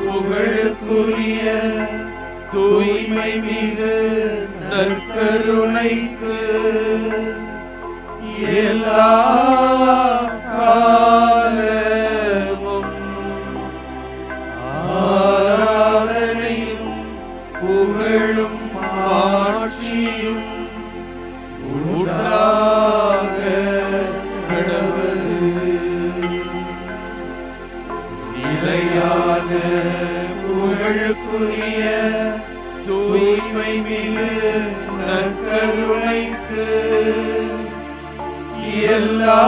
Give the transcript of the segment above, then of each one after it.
புகழுக்குரிய தூய்மை மிகு நற்கருணைக்கு எல்லா காலமும் ஆராதனையும் புகழும் ஆட்சியும் உண்டாக கடவுள். நிலையான புகழுக்குரிய தூய்மை மிகு நற்கருணைக்கு எல்லா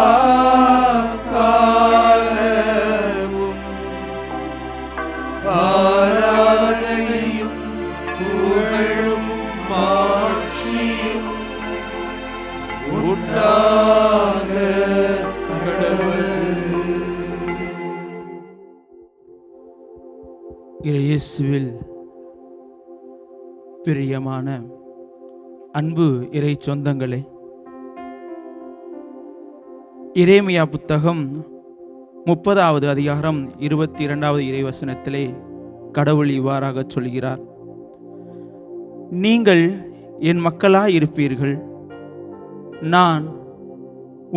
காலமும் ஆராதனையும் புகழும் மாட்சியும் உண்டாக கடவுள். இயேசுவில் பிரியமான அன்பு இறை சொந்தங்களே, எரேமியா புத்தகம் 30வது அதிகாரம் 22வது இறைவசனத்திலே கடவுள் இவ்வாறாக சொல்கிறார்: நீங்கள் என் மக்களாய் இருப்பீர்கள், நான்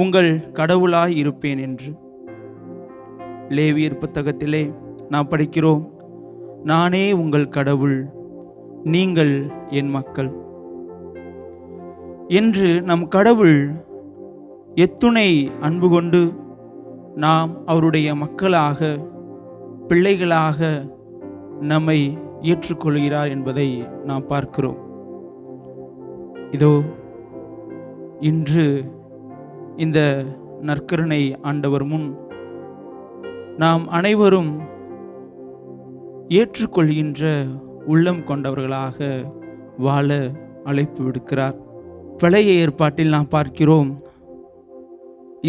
உங்கள் கடவுளாய் இருப்பேன் என்று. லேவியர் புத்தகத்திலே நாம் படிக்கிறோம், நானே உங்கள் கடவுள், நீங்கள் என் மக்கள் என்று. நம் கடவுள் எத்துணை அன்பு கொண்டு நாம் அவருடைய மக்களாக, பிள்ளைகளாக நம்மை ஏற்றுக்கொள்கிறார் என்பதை நாம் பார்க்கிறோம். இதோ இன்று இந்த நற்கருணை ஆண்டவர் முன் நாம் அனைவரும் ஏற்றுக்கொள்கின்ற உள்ளம் கொண்டவர்களாக வாழ அழைப்பு விடுக்கிறார். பழைய ஏற்பாட்டில் நாம் பார்க்கிறோம்,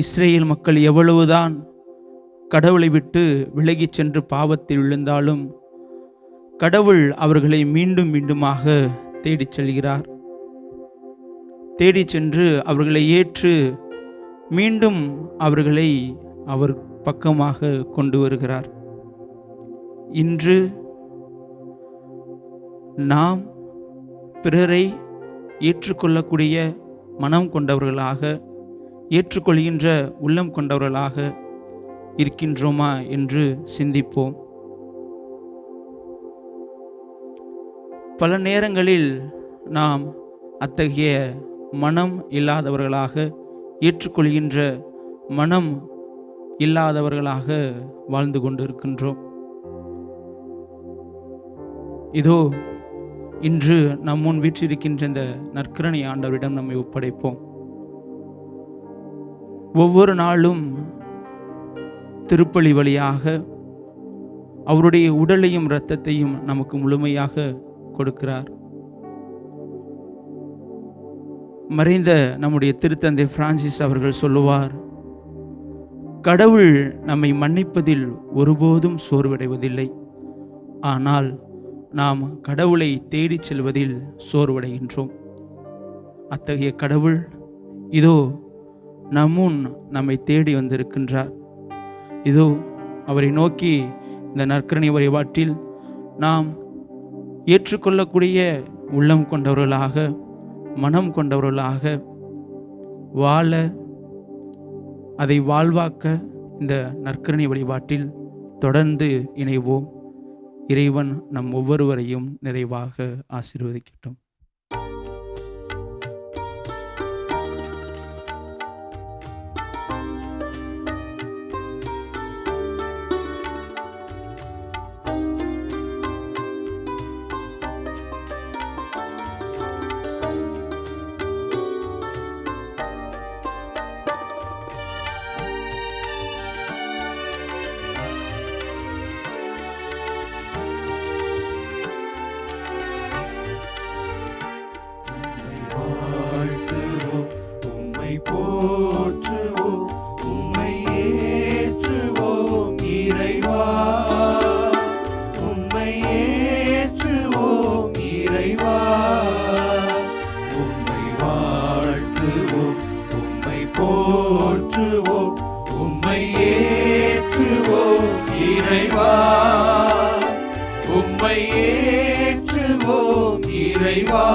இஸ்ரேல் மக்கள் எவ்வளவுதான் கடவுளை விட்டு விலகி சென்று பாவத்தில் விழுந்தாலும் கடவுள் அவர்களை மீண்டும் மீண்டுமாக தேடிச் செல்கிறார். தேடிச் சென்று அவர்களை ஏற்று மீண்டும் அவர்களை அவர் பக்கமாக கொண்டு வருகிறார். இன்று நாம் பிறரை ஏற்றுக்கொள்ளக்கூடிய மனம் கொண்டவர்களாக, ஏற்றுக்கொள்கின்ற உள்ளம் கொண்டவர்களாக இருக்கின்றோமா என்று சிந்திப்போம். பல நேரங்களில் நாம் அத்தகைய மனம் இல்லாதவர்களாக, ஏற்றுக்கொள்கின்ற மனம் இல்லாதவர்களாக வாழ்ந்து கொண்டிருக்கின்றோம். இதோ இன்று நம் முன் வீற்றிருக்கின்ற இந்த நற்கருணை ஆண்டவரிடம் நம்மை ஒப்படைப்போம். ஒவ்வொரு நாளும் திருப்பலி வழியாக அவருடைய உடலையும் இரத்தத்தையும் நமக்கு முழுமையாக கொடுக்கிறார். மறைந்த நம்முடைய திருத்தந்தை பிரான்சிஸ் அவர்கள் சொல்லுவார், கடவுள் நம்மை மன்னிப்பதில் ஒருபோதும் சோர்வடைவதில்லை, ஆனால் நாம் கடவுளை தேடிச் செல்வதில் சோர்வடைகின்றோம். அத்தகைய கடவுள் இதோ நம்முன் நம்மை தேடி வந்திருக்கின்றார். இதோ அவரை நோக்கி இந்த நற்கருணை வழிபாட்டில் நாம் ஏற்றுக்கொள்ளக்கூடிய உள்ளம் கொண்டவர்களாக, மனம் கொண்டவர்களாக வாழ, அதை வாழ்வாக்க இந்த நற்கருணை வழிபாட்டில் தொடர்ந்து இணைவோம். இறைவன் நம் ஒவ்வொருவரையும் நிறைவாக ஆசீர்வதிக்கட்டும். இறைவா, உம்மை ஏற்றுவோம் இறைவா.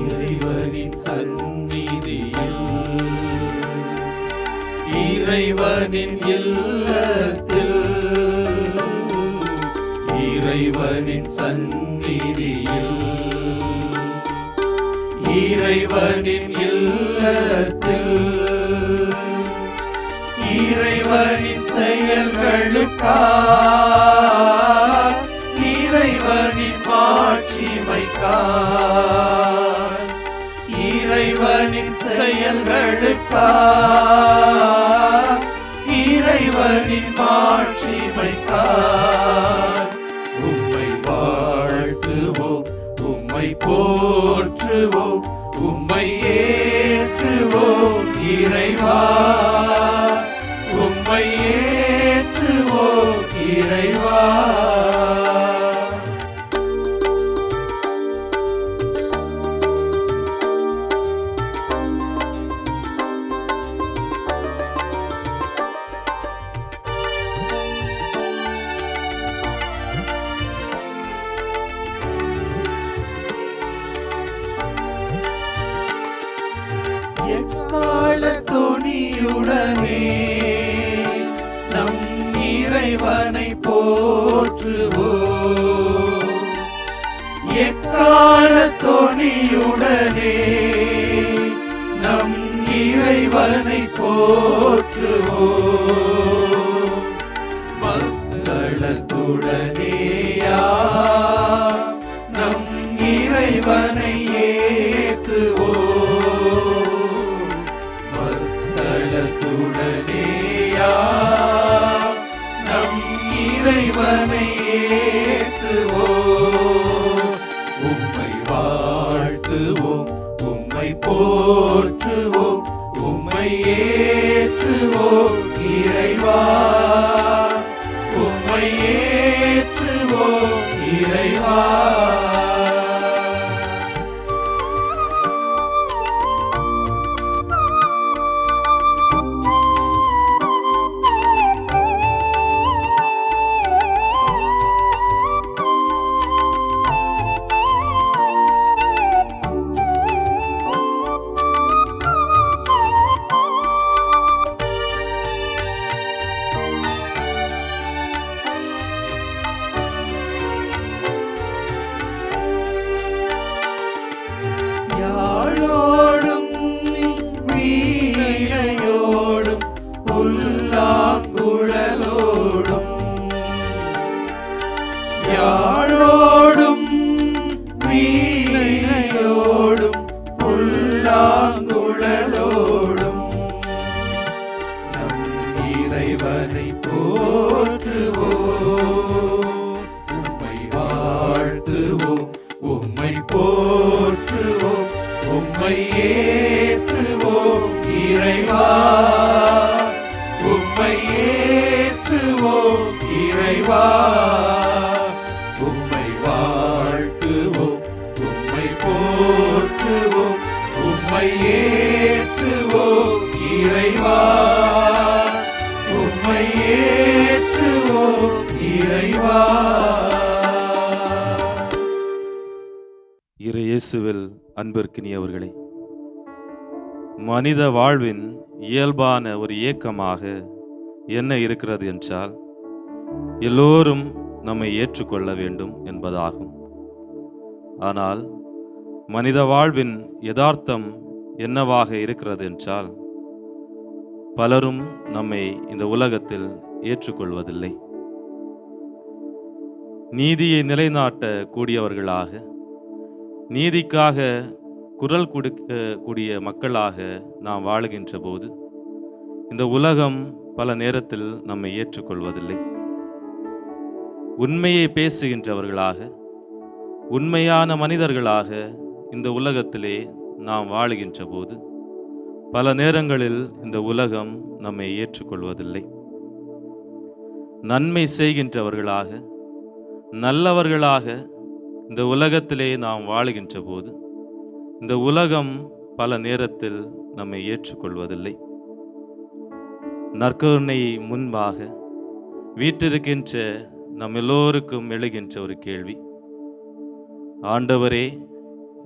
இறைவனின் சந்நிதியில், இறைவனின் இல்லத்தில், இறைவனின் சந்நிதியில், இறைவனின் இல்லத்தில், இறைவனின் செயல்களுக்காய், இறைவனின் மாட்சிமைக்காய், இறைவனின் செயல்களுக்காய், இறைவனின் மாட்சிமைக்காய், உம்மை வாழ்த்துவோம், உம்மை போற்றுவோம், உம்மை ஏற்றுவோம் இறைவா, உம்மை ஏற்றுவோம் இறைவா. எக்கால துணியுடனே நம் இறைவனை போற்றுவோம், எக்கால துணியுடனே நம் இறைவனை போற்றுவோம், மக்களத்துடனேயா நம் இறைவனை ஏத்துவோம், மக்களத்துடனேயா நம் இறைவனை ஏத்துவோம், உம்மை வாழ்த்துவோம், உம்மை போற்றுவோம், உம்மை ஏற்றுவோம் இறைவா, உம்மை ஏற்றுவோம் இறைவா. யாழோடும் வீணையோடும் புல்லாங்குழலோடும், யாழோடும் வீணையோடும் புல்லாங்குழலோடும் நம் இறைவனை போற்றுவோம், உம்மை வாழ்த்துவோம், உம்மை போற்றுவோம், உம்மை ஏற்றுவோம் இறைவா, உம்மை ஏற்றுவோம் இறைவா, உம்மை வாழ்த்துவோம், உம்மை போற்றுவோம், உம்மை ஏற்றுவோம் இறைவா, உம்மை ஏற்றுவோம் இறைவா. இயேசுவில் அன்பிற்கினியவர்களே, மனித வாழ்வின் இயல்பான ஒரு இயக்கமாக என்ன இருக்கிறது என்றால், எல்லோரும் நம்மை ஏற்றுக்கொள்ள வேண்டும் என்பதாகும். ஆனால் மனித வாழ்வின் யதார்த்தம் என்னவாக இருக்கிறது என்றால், பலரும் நம்மை இந்த உலகத்தில் ஏற்றுக்கொள்வதில்லை. நீதியை நிலைநாட்ட கூடியவர்களாக, நீதிக்காக குரல் கொடுக்கக்கூடிய மக்களாக நாம் வாழுகின்ற போது, இந்த உலகம் பல நேரத்தில் நம்மை ஏற்றுக்கொள்வதில்லை. உண்மையை பேசுகின்றவர்களாக, உண்மையான மனிதர்களாக இந்த உலகத்திலே நாம் வாழுகின்ற போது பல நேரங்களில் இந்த உலகம் நம்மை ஏற்றுக்கொள்வதில்லை. நன்மை செய்கின்றவர்களாக, நல்லவர்களாக இந்த உலகத்திலே நாம் வாழுகின்ற போது இந்த உலகம் பல நேரத்தில் நம்மை ஏற்றுக்கொள்வதில்லை. நற்கருணை முன்பாக வீற்றிருக்கின்ற நம் எல்லோருக்கும் எழுகின்ற ஒரு கேள்வி, ஆண்டவரே,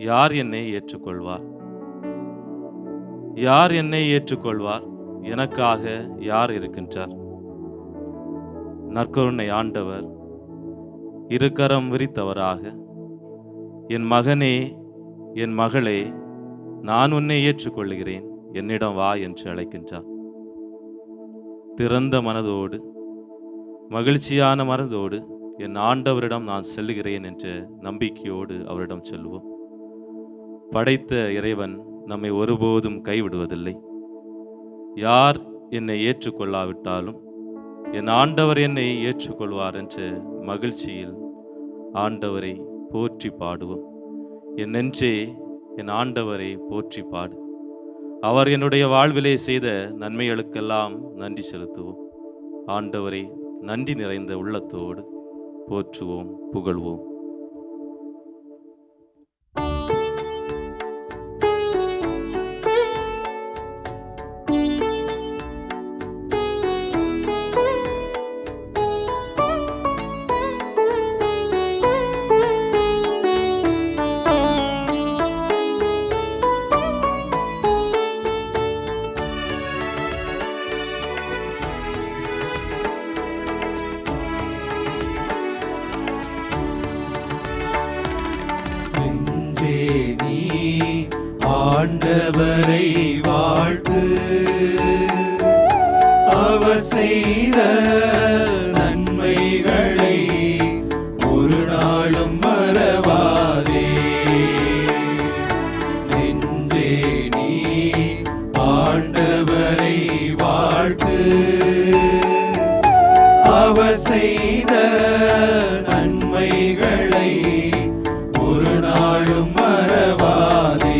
யார் என்னை ஏற்றுக்கொள்வார்? யார் என்னை ஏற்றுக்கொள்வார்? எனக்காக யார் இருக்கின்றார்? நற்கருணை ஆண்டவர் இருகரம் விரித்தவராக, என் மகனே, என் மகளே, நான் உன்னை ஏற்றுக்கொள்கிறேன், என்னிடம் வா என்று அழைக்கின்றார். திறந்த மனதோடு, மகிழ்ச்சியான மனதோடு என் ஆண்டவரிடம் நான் செல்லுகிறேன் என்ற நம்பிக்கையோடு அவரிடம் செல்வோம். படைத்த இறைவன் நம்மை ஒருபோதும் கைவிடுவதில்லை. யார் என்னை ஏற்றுக்கொள்ளாவிட்டாலும் என் ஆண்டவர் என்னை ஏற்றுக்கொள்வார் என்ற மகிழ்ச்சியில் ஆண்டவரை போற்றி பாடுவோம். என் நெஞ்சே, என் ஆண்டவரை போற்றி பாடு. அவர் என்னுடைய வாழ்விலே செய்த நன்மைகளுக்கெல்லாம் நன்றி செலுத்துவோம். ஆண்டவரை நன்றி நிறைந்த உள்ளத்தோடு போற்றுவோம், புகழ்வோம். ஆண்டவரை வாழ்த்து, அவர் செய்த நன்மைகளை ஒரு நாளும் மறவாதே. நெஞ்சே நீ ஆண்டவரை வாழ்த்து, அவர் செய்த நன்மைகளை ஒரு நாளும் மறவாதே.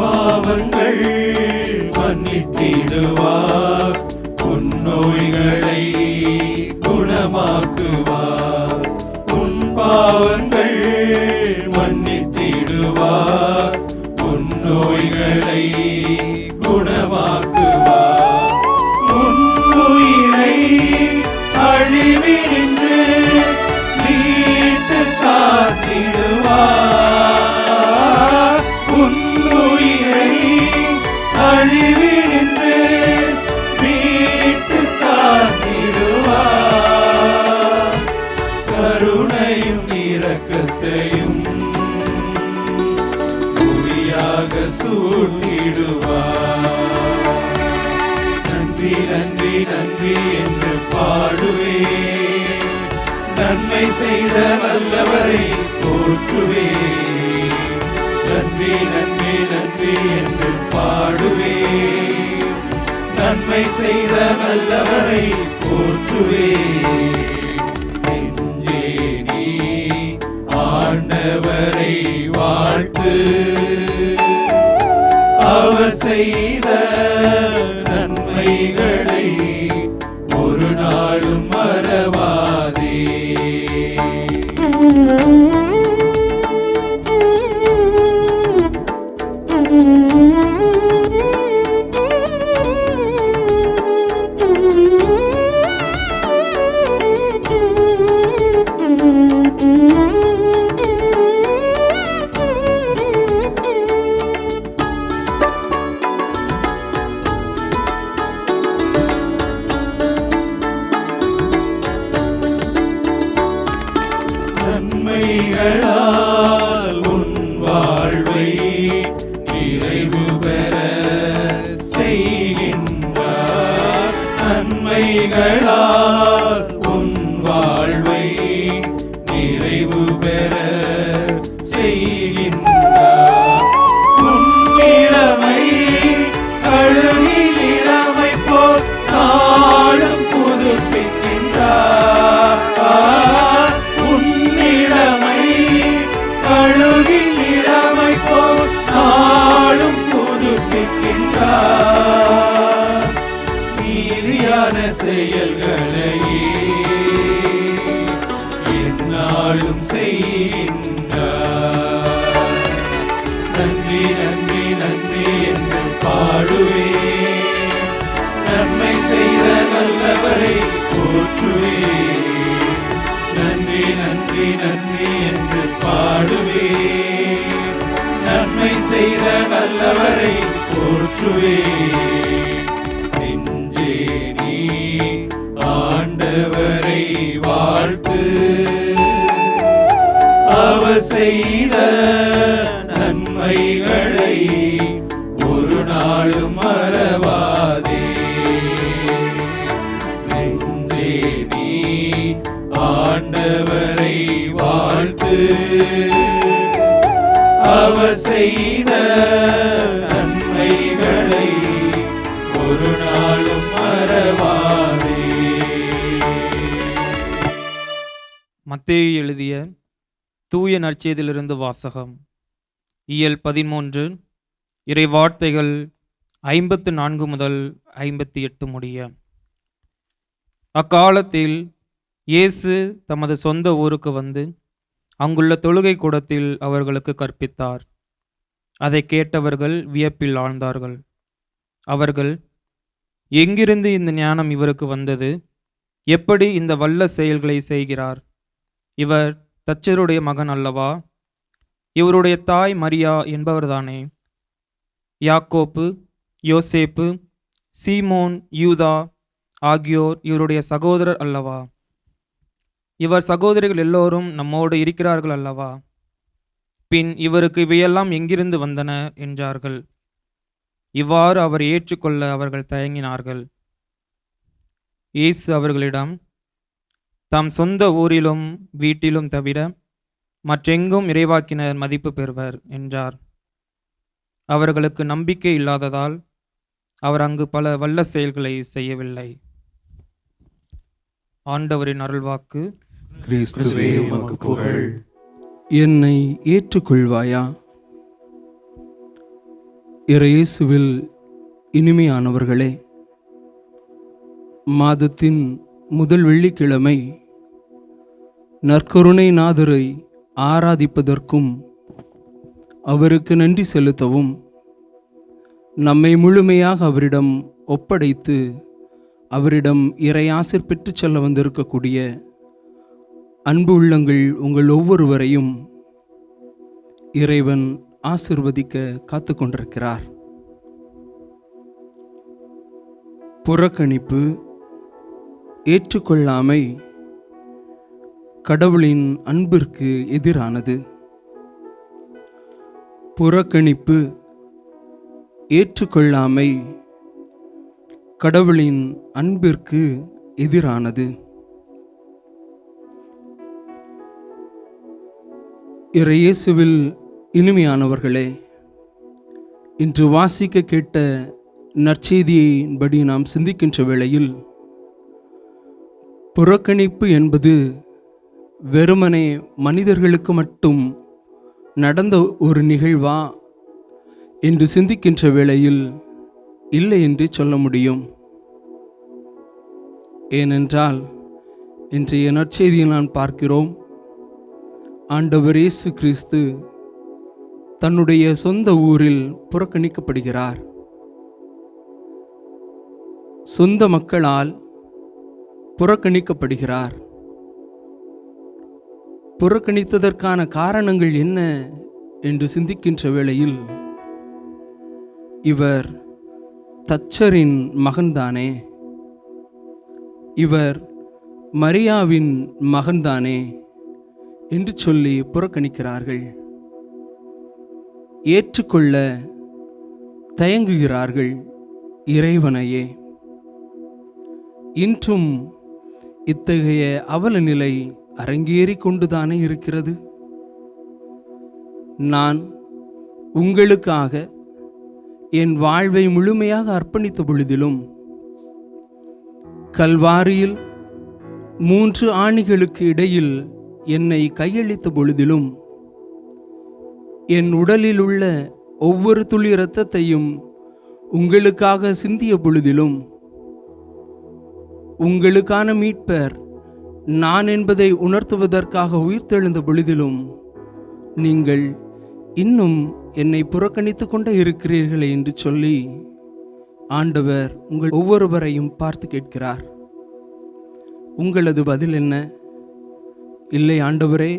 பாவங்கள் மன்னித்திடுவார், உன் நோய்களை குணமாக்குவார். உன் பாவங்கள் மன்னித்திடுவார், உன் நோய்களை குணமாக்குவார். உன் உயிரை அழிவினின்று மீட்டு காத்திடுவார். உன் உயிரை அழிவினின்று மீட்டு காத்திடுவார். கருணையும் இரக்கத்தையும் முடியாக சூட்டிடுவார். நன்றி நன்றி நன்றி என்று பாடுவே, நன்மை செய்த நல்லவரை போற்றுவே. நன்றி நன்றி நன்றி என்று பாடுவே, நன்மை செய்த நல்லவரை போற்றுவே. நெஞ்சே நீ ஆண்டவரை வாழ்த்து, அவர் செய்த நன்மைகளை ஒரு நாளும் மறவாதே. நெஞ்சே நீ ஆண்டவரை வாழ்த்து. அவர் செய்த நன்மைகளை ஒரு நாளும் மறவாதே. நெஞ்சே நீ ஆண்டவரை வாழ்த்து. அவர் செய்த நன்மைகளை ஒரு நாளும் மறவாதே. மத்தேயு எழுதிய தூய நற்செய்தியிலிருந்து வாசகம். இயல் 13 இறை வார்த்தைகள் 54 முதல் 58 முடிய. அக்காலத்தில் இயேசு தமது சொந்த ஊருக்கு வந்து அங்குள்ள தொழுகை கூடத்தில் அவர்களுக்கு கற்பித்தார். அதை கேட்டவர்கள் வியப்பில் ஆழ்ந்தார்கள். அவர்கள், எங்கிருந்து இந்த ஞானம் இவருக்கு வந்தது? எப்படி இந்த வல்ல செயல்களை செய்கிறார்? இவர் தச்சருடைய மகன் அல்லவா? இவருடைய தாய் மரியா என்பவர்தானே? யாக்கோப்பு, யோசேப்பு, சீமோன், யூதா ஆகியோர் இவருடைய சகோதரர் அல்லவா? இவர் சகோதரிகள் எல்லோரும் நம்மோடு இருக்கிறார்கள் அல்லவா? பின் இவருக்கு இவையெல்லாம் எங்கிருந்து வந்தன என்றார்கள். இவ்வாறு அவர் ஏற்றுக்கொள்ள அவர்கள் தயங்கினார்கள். இயேசு அவர்களிடம், தாம் சொந்த ஊரிலும் வீட்டிலும் தவிர மற்றெங்கும் இறைவாக்கினர் மதிப்பு பெறுவர் என்றார். அவர்களுக்கு நம்பிக்கை இல்லாததால் அவர் அங்கு பல வல்ல செயல்களை செய்யவில்லை. ஆண்டவரின் அருள்வாக்கு. கிறிஸ்துவே உமக்கு புகழ். என்னை ஏற்றுக்கொள்வாயா? இயேசுவில் இனிமையானவர்களே, மாதத்தின் முதல் வெள்ளிக்கிழமை நற்கருணை நாதரை ஆராதிப்பதற்கும் அவருக்கு நன்றி செலுத்தவும் நம்மை முழுமையாக அவரிடம் ஒப்படைத்து அவரிடம் இறையாசிர் பெற்றுச் செல்ல வந்திருக்கக்கூடிய அன்பு உள்ளங்கள் உங்கள் ஒவ்வொருவரையும் இறைவன் ஆசிர்வதிக்க காத்து கொண்டிருக்கிறார். புறக்கணிப்பு, ஏற்றுக்கொள்ளாமை கடவுளின் அன்பிற்கு எதிரானது. புறக்கணிப்பு, ஏற்றுக்கொள்ளாமை கடவுளின் அன்பிற்கு எதிரானது. இயேசுவில் இனிமையானவர்களே, இன்று வாசிக்க கேட்ட நற்செய்தியின்படி நாம் சிந்திக்கின்ற வேளையில், புறக்கணிப்பு என்பது வெறுமனே மனிதர்களுக்கு மட்டும் நடந்த ஒரு நிகழ்வா என்று சிந்திக்கின்ற வேளையில் இல்லை என்று சொல்ல முடியும். ஏனென்றால் இன்றைய நற்செய்தியில் நான் பார்க்கிறோம், ஆண்டவர் இயேசு கிறிஸ்து தன்னுடைய சொந்த ஊரில் புறக்கணிக்கப்படுகிறார். சொந்த மக்களால் புறக்கணிக்கப்படுகிறார். புறக்கணித்ததற்கான காரணங்கள் என்ன என்று சிந்திக்கின்ற வேளையில், இவர் தச்சரின் மகன்தானே, இவர் மரியாவின் மகன்தானே என்று சொல்லி புறக்கணிக்கிறார்கள். ஏற்றுக்கொள்ள தயங்குகிறார்கள் இறைவனையே. இன்றும் இத்தகைய அவல நிலை அரங்கேறி கொண்டுதானே இருக்கிறது. நான் உங்களுக்காக என் வாழ்வை முழுமையாக அர்ப்பணித்த பொழுதிலும், கல்வாரியில் 3 ஆணிகளுக்கு இடையில் என்னை கையளித்த பொழுதிலும், என் உடலில் உள்ள ஒவ்வொரு துளி இரத்தத்தையும் உங்களுக்காக சிந்திய பொழுதிலும், உங்களுக்கான மீட்பர் நான் என்பதை உணர்த்துவதற்காக உயிர்த்தெழுந்த பொழுதிலும், நீங்கள் இன்னும் என்னை புறக்கணித்து கொண்டே இருக்கிறீர்களே என்று சொல்லி ஆண்டவர் உங்கள் ஒவ்வொருவரையும் பார்த்து கேட்கிறார். உங்களது பதில் என்ன? இல்லை ஆண்டவரே,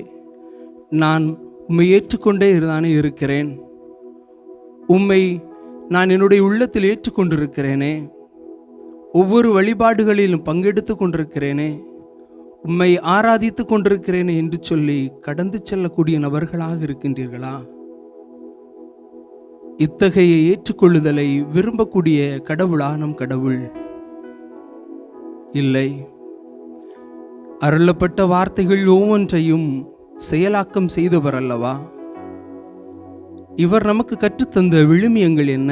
நான் உம்மை ஏற்றுக்கொண்டே தானே இருக்கிறேன், உம்மை நான் என்னுடைய உள்ளத்தில் ஏற்றுக்கொண்டிருக்கிறேனே, ஒவ்வொரு வழிபாடுகளிலும் பங்கெடுத்து கொண்டிருக்கிறேனே, உம்மை ஆராதித்து கொண்டிருக்கிறேனே என்று சொல்லி கடந்து செல்லக்கூடிய நபர்களாக இருக்கின்றீர்களா? இத்தகைய ஏற்றுக்கொள்ளுதலை விரும்பக்கூடிய கடவுளா நம் கடவுள்? இல்லை. அருளப்பட்ட வார்த்தைகள் ஒவ்வொன்றையும் செயலாக்கம் செய்தவர் அல்லவா? இவர் நமக்கு கற்றுத்தந்த விழுமியங்கள் என்ன?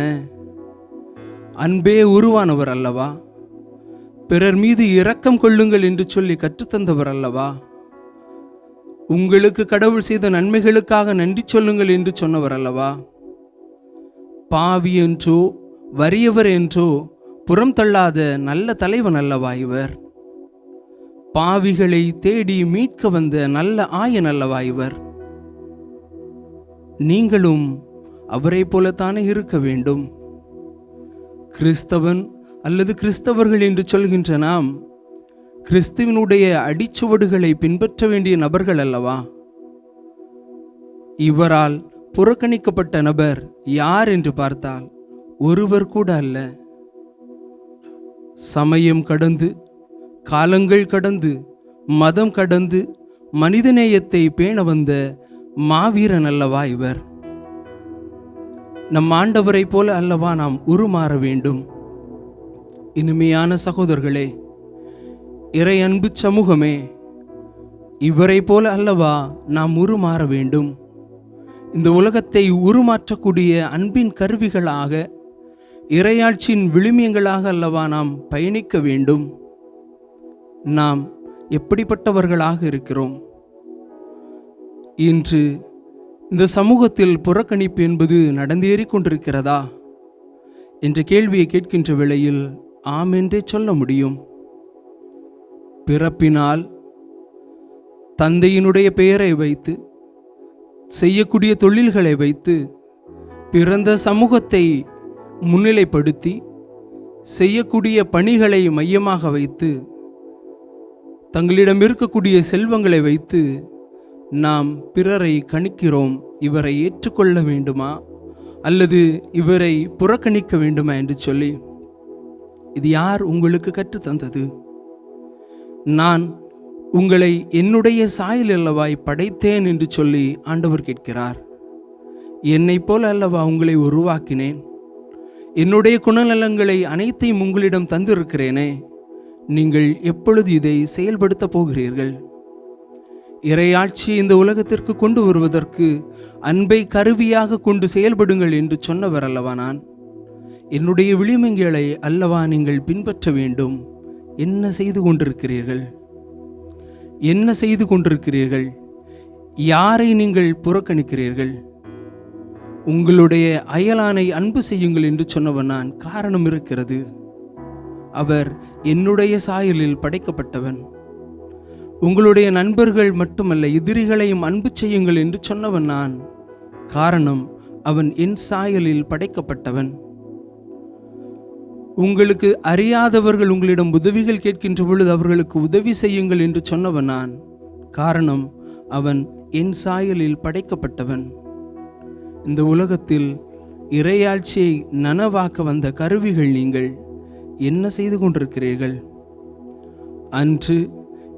அன்பே உருவானவர் அல்லவா? பிறர் மீது இரக்கம் கொள்ளுங்கள் என்று சொல்லி கற்றுத்தந்தவர் அல்லவா? உங்களுக்கு கடவுள் செய்த நன்மைகளுக்காக நன்றி சொல்லுங்கள் என்று சொன்னவர் அல்லவா? பாவி என்றோ வறியவர் என்றோ புறம் தள்ளாத நல்ல தலைவன் அல்லவா இவர்? பாவிகளை தேடி மீட்க வந்த நல்ல ஆயன் அல்லவா இவர்? நீங்களும் அவரை போலத்தானே இருக்க வேண்டும். கிறிஸ்தவன் அல்லது கிறிஸ்தவர்கள் என்று சொல்கின்ற நாம் கிறிஸ்துவினுடைய அடிச்சுவடுகளை பின்பற்ற வேண்டிய நபர்கள் அல்லவா? இவரால் புறக்கணிக்கப்பட்ட நபர் யார் என்று பார்த்தால் ஒருவர் கூட அல்ல. சமயம் கடந்து, காலங்கள் கடந்து, மதம் கடந்து மனிதநேயத்தை பேண வந்த மாவீரன் அல்லவா இவர்? நம் ஆண்டவரை போல அல்லவா நாம் உருமாற வேண்டும். இனிமையான சகோதரர்களே, இறை அன்பு சமூகமே, இவரை போல அல்லவா நாம் உருமாற வேண்டும். இந்த உலகத்தை உருமாற்றக்கூடிய அன்பின் கருவிகளாக, இறையாட்சியின் விழுமியங்களாக அல்லவா நாம் பயணிக்க வேண்டும். நாம் எப்படிப்பட்டவர்களாக இருக்கிறோம்? இன்று இந்த சமூகத்தில் புறக்கணிப்பு என்பது நடந்தேறிக் கொண்டிருக்கிறதா என்ற கேள்வியை கேட்கின்ற வேளையில் ஆம் என்றே சொல்ல முடியும். பிறப்பினால் தந்தையினுடைய பெயரை வைத்து, செய்யக்கூடிய தொழில்களை வைத்து, பிறந்த சமூகத்தை முன்னிலைப்படுத்தி, செய்யக்கூடிய பணிகளை மையமாக வைத்து, தங்களிடம் இருக்கக்கூடிய செல்வங்களை வைத்து நாம் பிறரை கணிக்கிறோம். இவரை ஏற்றுக்கொள்ள வேண்டுமா அல்லது இவரை புறக்கணிக்க வேண்டுமா என்று சொல்லி. இது யார் உங்களுக்கு கற்றுத்தந்தது? நான் உங்களை என்னுடைய சாயல் அல்லவாய் படைத்தேன் என்று சொல்லி ஆண்டவர் கேட்கிறார். என்னை போல அல்லவா உங்களை உருவாக்கினேன். என்னுடைய குணநலங்களை அனைத்தையும் உங்களிடம் தந்திருக்கிறேனே. நீங்கள் எப்பொழுது இதை செயல்படுத்த போகிறீர்கள்? இறையாட்சி இந்த உலகத்திற்கு கொண்டு வருவதற்கு அன்பை கருவியாக கொண்டு செயல்படுங்கள் என்று சொன்னவர் அல்லவா நான்? என்னுடைய விழுமியங்களை அல்லவா நீங்கள் பின்பற்ற வேண்டும். என்ன செய்து கொண்டிருக்கிறீர்கள்? என்ன செய்து கொண்டிருக்கிறீர்கள்? யாரை நீங்கள் புறக்கணிக்கிறீர்கள்? உங்களுடைய அயலானை அன்பு செய்யுங்கள் என்று சொன்னவன் நான். காரணம் இருக்கிறது. அவர் என்னுடைய சாயலில் படைக்கப்பட்டவன். உங்களுடைய நண்பர்கள் மட்டுமல்ல, எதிரிகளையும் அன்பு செய்யுங்கள் என்று சொன்னவன் நான். காரணம், அவன் என் சாயலில் படைக்கப்பட்டவன். உங்களுக்கு அறியாதவர்கள் உங்களிடம் உதவிகள் கேட்கின்ற பொழுது அவர்களுக்கு உதவி செய்யுங்கள் என்று சொன்னவன் நான். காரணம், அவன் என் சாயலில் படைக்கப்பட்டவன். இந்த உலகத்தில் இறையாட்சியை நனவாக்க வந்த கருவிகள் நீங்கள். என்ன செய்து கொண்டிருக்கிறீர்கள்? அன்று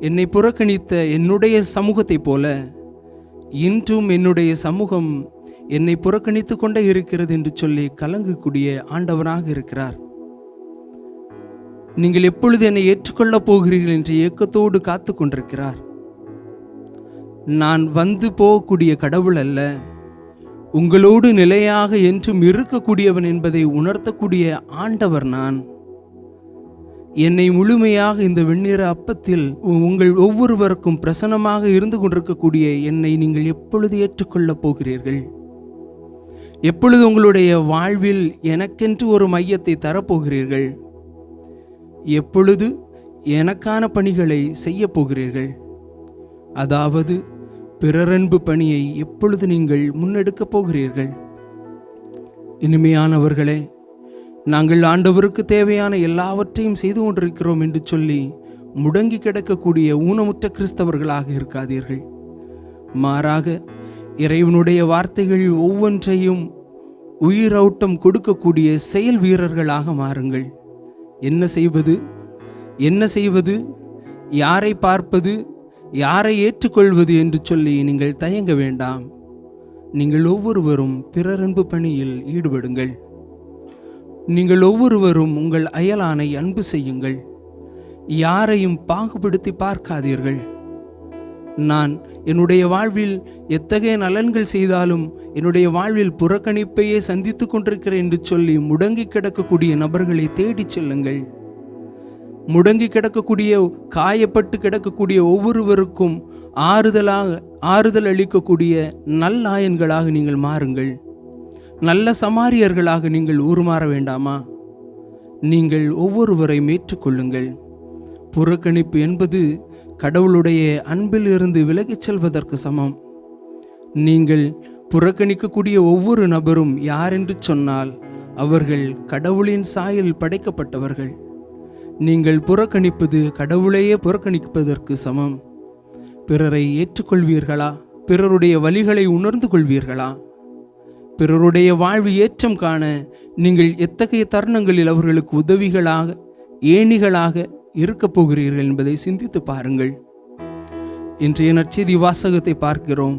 என்னை புறக்கணித்த என்னுடைய சமூகத்தை போல இன்றும் என்னுடைய சமூகம் என்னை புறக்கணித்து கொண்டே இருக்கிறது என்று சொல்லி கலங்கக்கூடிய ஆண்டவராக இருக்கிறார். நீங்கள் எப்பொழுது என்னை ஏற்றுக்கொள்ளப் போகிறீர்கள் என்ற ஏக்கத்தோடு காத்து கொண்டிருக்கிறார். நான் வந்து போகக்கூடிய கடவுள் அல்ல, உங்களோடு நிலையாக என்றும் இருக்கக்கூடியவன் என்பதை உணர்த்தக்கூடிய ஆண்டவர் நான். என்னை முழுமையாக இந்த வெண்ணிற அப்பத்தில் உங்கள் ஒவ்வொருவருக்கும் பிரசன்னமாக இருந்து கொண்டிருக்கக்கூடிய என்னை நீங்கள் எப்பொழுது ஏற்றுக்கொள்ளப் போகிறீர்கள்? எப்பொழுது உங்களுடைய வாழ்வில் எனக்கென்று ஒரு மையத்தை தரப்போகிறீர்கள்? எப்பொழுது எனக்கான பணிகளை செய்ய போகிறீர்கள்? அதாவது பிறரன்பு பணியை எப்பொழுது நீங்கள் முன்னெடுக்கப் போகிறீர்கள்? இனிமையானவர்களே, நாங்கள் ஆண்டவருக்கு தேவையான எல்லாவற்றையும் செய்து கொண்டிருக்கிறோம் என்று சொல்லி முடங்கி கிடக்கக்கூடிய ஊனமுற்ற கிறிஸ்தவர்களாக இருக்காதீர்கள். மாறாக இறைவனுடைய வார்த்தைகள் ஒவ்வொன்றையும் உயிரோட்டம் கொடுக்கக்கூடிய செயல் வீரர்களாக மாறுங்கள். என்ன செய்வது, என்ன செய்வது, யாரை பார்ப்பது, யாரை ஏற்றுக்கொள்வது என்று சொல்லி நீங்கள் தயங்க வேண்டாம். நீங்கள் ஒவ்வொருவரும் பிறரன்பு பணியில் ஈடுபடுங்கள். நீங்கள் ஒவ்வொருவரும் உங்கள் அயலானை அன்பு செய்யுங்கள். யாரையும் பாகுபடுத்தி பார்க்காதீர்கள். நான் என்னுடைய வாழ்வில் எத்தகைய நலன்கள் செய்தாலும் என்னுடைய வாழ்வில் புறக்கணிப்பையே சந்தித்து கொண்டிருக்கிறேன் என்று சொல்லி முடங்கி கிடக்கக்கூடிய நபர்களை தேடிச் செல்லுங்கள். முடங்கி கிடக்கக்கூடிய, காயப்பட்டு கிடக்கக்கூடிய ஒவ்வொருவருக்கும் ஆறுதல் அளிக்கக்கூடிய நல்லாயன்களாக நீங்கள் மாறுங்கள். நல்ல சமாரியர்களாக நீங்கள் உருமாற வேண்டாமா? நீங்கள் ஒவ்வொருவரையும் ஏற்றுக்கொள்ளுங்கள். புறக்கணிப்பு என்பது கடவுளுடைய அன்பில் இருந்து விலகிச் செல்வதற்கு சமம். நீங்கள் புறக்கணிக்கக்கூடிய ஒவ்வொரு நபரும் யார் என்று சொன்னால் அவர்கள் கடவுளின் சாயலில் படைக்கப்பட்டவர்கள். நீங்கள் புறக்கணிப்பது கடவுளையே புறக்கணிப்பதற்கு சமம். பிறரை ஏற்றுக்கொள்வீர்களா? பிறருடைய வழிகளை உணர்ந்து கொள்வீர்களா? பிறருடைய வாழ்வு ஏற்றம் காண நீங்கள் எத்தகைய தருணங்களில் அவர்களுக்கு உதவிகளாக, ஏணிகளாக இருக்கப் போகிறீர்கள் என்பதை சிந்தித்து பாருங்கள். இன்றைய நற்செய்தி வாசகத்தை பார்க்கிறோம்.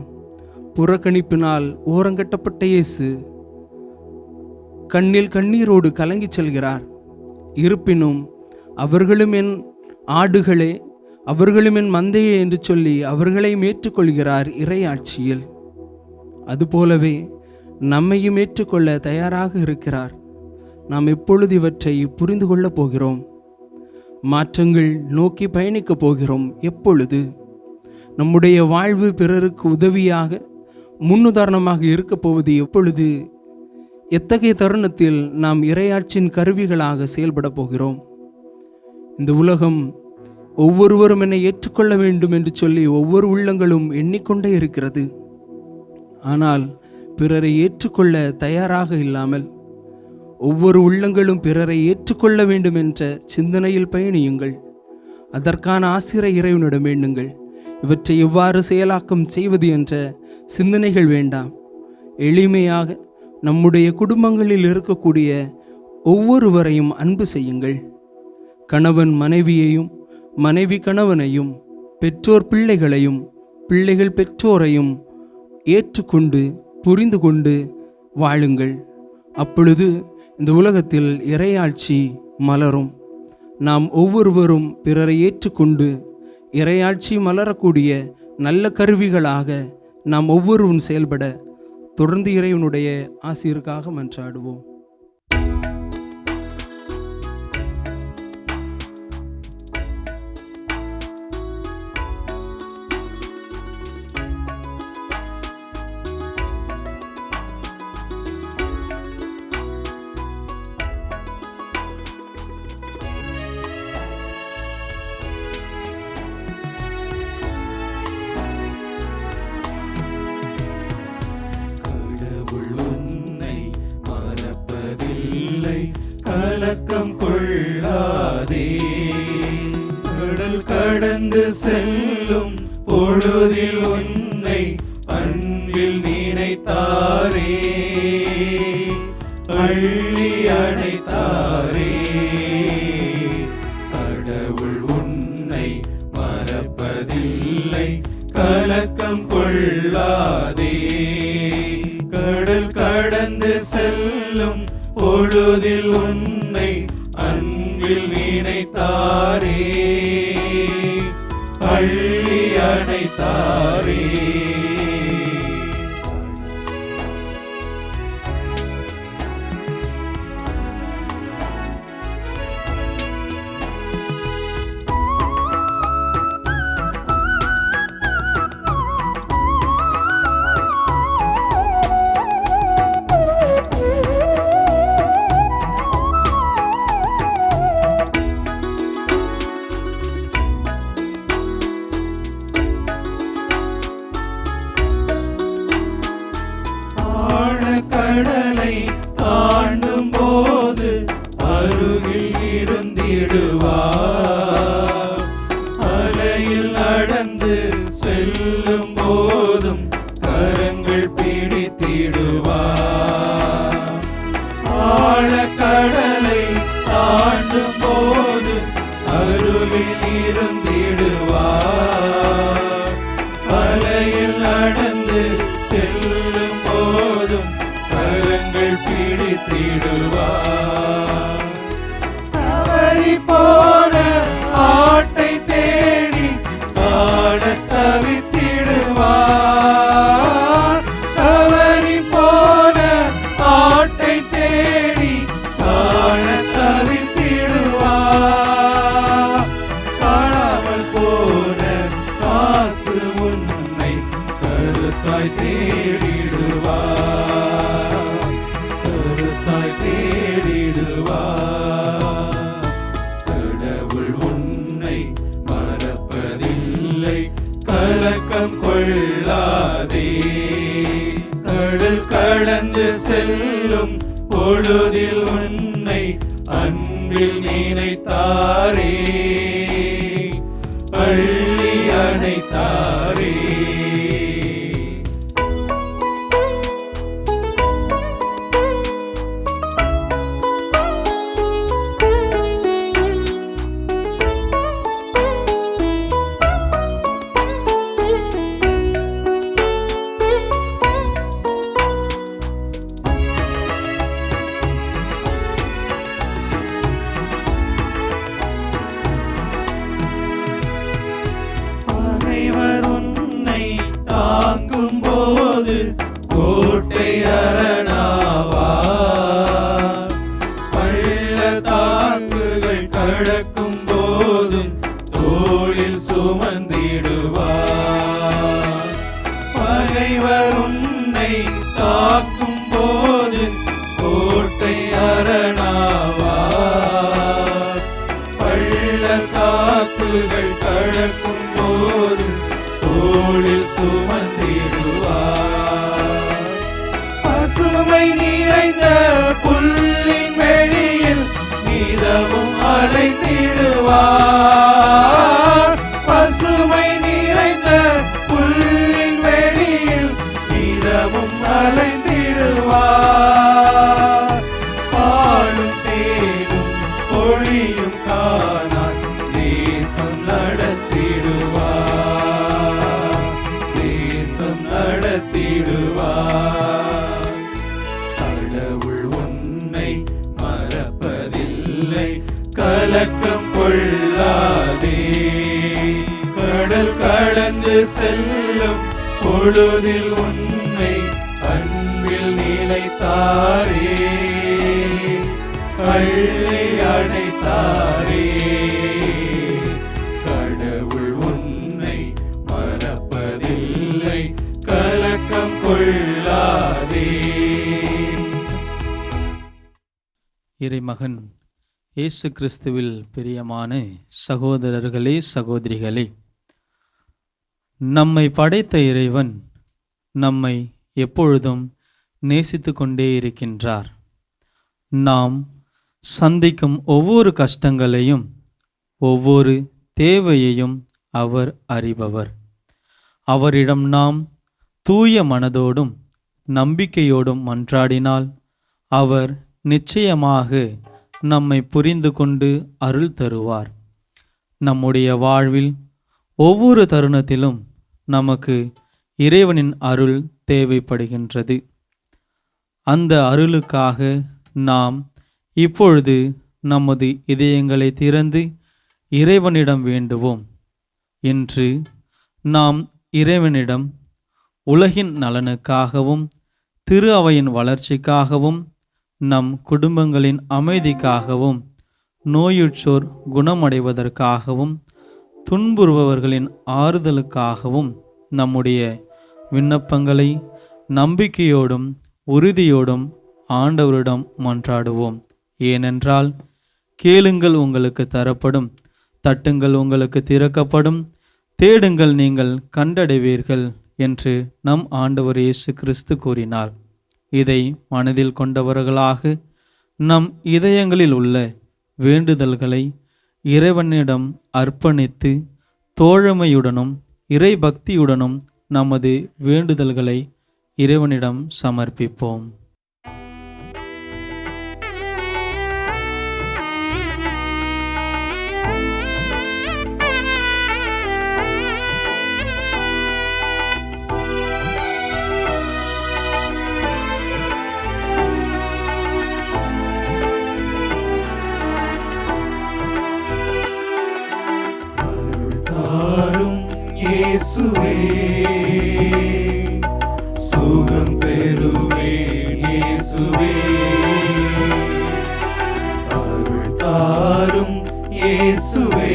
புறக்கணிப்பினால் ஓரங்கட்டப்பட்ட இயேசு கண்ணில் கண்ணீரோடு கலங்கி செல்கிறார். இருப்பினும் அவர்களும் என் ஆடுகளே, அவர்களும் என் மந்தையே என்று சொல்லி அவர்களையும் ஏற்றுக்கொள்கிறார் இறையாட்சியில். அதுபோலவே நம்மையும் ஏற்றுக்கொள்ள தயாராக இருக்கிறார். நாம் எப்பொழுது இவற்றை புரிந்து கொள்ளப் போகிறோம்? மாற்றங்கள் நோக்கி பயணிக்கப் போகிறோம். எப்பொழுது நம்முடைய வாழ்வு பிறருக்கு உதவியாக, முன்னுதாரணமாக இருக்கப் போவது எப்பொழுது? எத்தகைய தருணத்தில் நாம் இறையாட்சியின் கருவிகளாக செயல்பட போகிறோம்? இந்த உலகம் ஒவ்வொருவரும் என்னை ஏற்றுக்கொள்ள வேண்டும் என்று சொல்லி ஒவ்வொரு உள்ளங்களும் எண்ணிக்கொண்டே இருக்கிறது. ஆனால் பிறரை ஏற்றுக்கொள்ள தயாராக இல்லாமல் ஒவ்வொரு உள்ளங்களும் பிறரை ஏற்றுக்கொள்ள வேண்டும் என்ற சிந்தனையில் பயணியுங்கள். அதற்கான ஆசிரிய இறைவனிடம் வேண்டுங்கள். இவற்றை எவ்வாறு செயலாக்கம் செய்வது என்ற சிந்தனைகள் வேண்டாம். எளிமையாக நம்முடைய குடும்பங்களில் இருக்கக்கூடிய ஒவ்வொருவரையும் அன்பு செய்யுங்கள். கணவன் மனைவியையும், மனைவி கணவனையும், பெற்றோர் பிள்ளைகளையும், பிள்ளைகள் பெற்றோரையும் ஏற்றுக்கொண்டு புரிந்து கொண்டு வாழுங்கள். அப்பொழுது இந்த உலகத்தில் இறையாட்சி மலரும். நாம் ஒவ்வொருவரும் பிறரை ஏற்றுக்கொண்டு இறையாட்சி மலரக்கூடிய நல்ல கருவிகளாக நாம் ஒவ்வொருவரும் செயல்பட தொடர்ந்து இறைவனுடைய ஆசீருக்காக மன்றாடுவோம். கலக்கம் கொள்ளாதே, கடல் கடந்து செல்லும் பொழுதில் உன்னை அன்பில் நினைத்தாரே, அள்ளி அணைத்தாரே. கடவுள் உன்னை மறப்பதில்லை, கலக்கம் கொள்ளாதே. கடல் கடந்து செல்லும் பொழுதில் உன்னை அன்பில் நினைத்தாரே, அள்ளி அணைத்தாரே. கடலை தாண்டும் போது அருகில் இருந்திடுவார், அலையில் நடந்து செல்லும் போதும் கரங்கள் பிடித்திடுவார். தாண்டும் போது அருகில் இருந்திடுவார். அலையில் நடந்து செல்லும் போதும் கரங்கள் பிடித்திடுவார். தவறி போன ஆட்டை தேடி காண தவித்திடுவார். தவறி போன ஆட்டை தேடி காண தவித்திடுவார். காணாமல் போன காசு உன்னை கருத்தாய் தேடிடுவார். கருத்தாய் தேடிடுவார். கடவுள் உன்னை மறப்பதில்லை, கலக்கம் கொள்ளாதே. கடல் கடந்து செல்லும் பொழுதில் உன்னை அன்பில் நினைத்தாரே, அள்ளி அணைத்தாரே. பகைவர் உன்னை தாங்கும் போது கோட்டை அரணாவார். பள்ளத்தாக்குகள் கடக்கும் போதும் தோளில் சுமந்திடுவார். பகைவர் உன்னை தாக்கும் போது கோட்டை அரணாவார். பள்ளத்தாக்குகள் கடக்கும் போது தோளில் சுமந்திடுவார். பசுமை நிறைந்த புல்லின் வெளியில் நிதமும் அலைந்திடுவார். பசுமை நிறைந்த புல்லின் வெளியில் நிதமும் அலைந்திடுவார். பாலும் தேனும் பொழியும் காணான் தேசம் நடத்திடுவார். தேசம் நடத்திடுவார். கடவுள் உன்னை மறப்பதில்லை, கலக்கம் கொள்ளாதே. கடல் கடந்து செல்லும் பொழுதில் உன்னை அன்பில் நினைத்தாரே, அள்ளி அணைத்தாரே. கடவுள் உன்னை மறப்பதில்லை, கலக்கம் கொள்ளாதே. இறைமகன் இயேசு கிறிஸ்துவில் பிரியமான சகோதரர்களே, சகோதரிகளே, நம்மை படைத்த இறைவன் நம்மை எப்பொழுதும் நேசித்து கொண்டே இருக்கின்றார். நாம் சந்திக்கும் ஒவ்வொரு கஷ்டங்களையும் ஒவ்வொரு தேவையையும் அவர் அறிபவர். அவரிடம் நாம் தூய மனதோடும் நம்பிக்கையோடும் மன்றாடினால் அவர் நிச்சயமாக நம்மை புரிந்து கொண்டு அருள் தருவார். நம்முடைய வாழ்வில் ஒவ்வொரு தருணத்திலும் நமக்கு இறைவனின் அருள் தேவைப்படுகின்றது. அந்த அருளுக்காக நாம் இப்பொழுது நமது இதயங்களை திறந்து இறைவனிடம் வேண்டுவோம். இன்று நாம் இறைவனிடம் உலகின் நலனுக்காகவும் திரு அவையின் வளர்ச்சிக்காகவும் நம் குடும்பங்களின் அமைதிக்காகவும் நோயுற்றோர் குணமடைவதற்காகவும் துன்புறுபவர்களின் ஆறுதலுக்காகவும் நம்முடைய விண்ணப்பங்களை நம்பிக்கையோடும் உறுதியோடும் ஆண்டவரிடம் மன்றாடுவோம். ஏனென்றால் கேளுங்கள் உங்களுக்கு தரப்படும், தட்டுங்கள் உங்களுக்கு திறக்கப்படும், தேடுங்கள் நீங்கள் கண்டடைவீர்கள் என்று நம் ஆண்டவர் இயேசு கிறிஸ்து கூறினார். இதை மனதில் கொண்டவர்களாக நம் இதயங்களில் உள்ள வேண்டுதல்களை இறைவனிடம் அர்ப்பணித்து தோழமையுடனும் இறை பக்தியுடனும் நமது வேண்டுதல்களை இறைவனிடம் சமர்ப்பிப்போம். சுகம் பெறுவேன் இயேசுவே. அருள் தாரும் இயேசுவே,